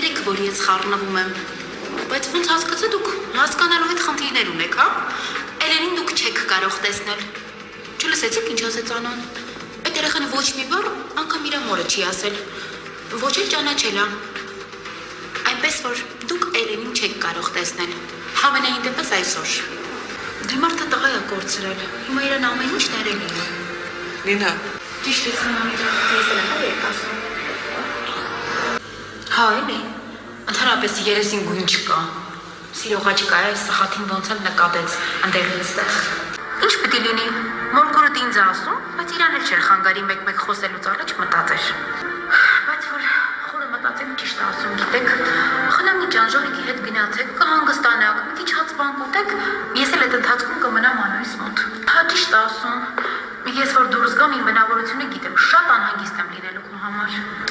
Ներեք, որ ես խառնվում եմ, բայց ոնց հասկացա դուք հասկանալու հետ խնդիրներ ունեք, հա? Էլենին դուք չեք կարող տեսնել։ Չլսեցիք ինչ ասեց Անան։ Այդ երեխան ոչ մի բառ անգամ իր մորը չի ասել։ Ոչ էլ ճանաչել է։ Այնպես որ դուք Էլենին չեք կարող տեսնել։ Համենայն դեպս այսօր։ Դե մարդը տղա է կորցրել։ Հիմա իրան ամեն ինչ ներելի է։ Նինա։ Ճիշտ է, մամի ջան, ես էլ եմ ասում։ Հա, էլի։ Ընդհանրապես երեսին գույն չկա։ Սիրողա չկա, սխաթին ոնց էլ նկատեց ընդեղից տեղ։ Ինչ պիտի լինի։ Մորքորդ ինձ ասում, բայց իրան էլ չէր խանգարի մեկ-մեկ խոսելուց առաջ մտածեր։ Բայց որ խորը մտածեմ ճիշտ ասում, գիտեք, խնամի ջան, ժողիկի հետ գնացեք, կհանգստանաք, մի քիչ հացվան կուտեք, ես էլ այդ ընթացքում կմնամ Անոյիս մոտ։ Հա ճիշտ ասում։ Ես որ դուրս գամ իմ բնավորությունը գիտեմ, շատ անհանգիստ եմ լինելու քո համար։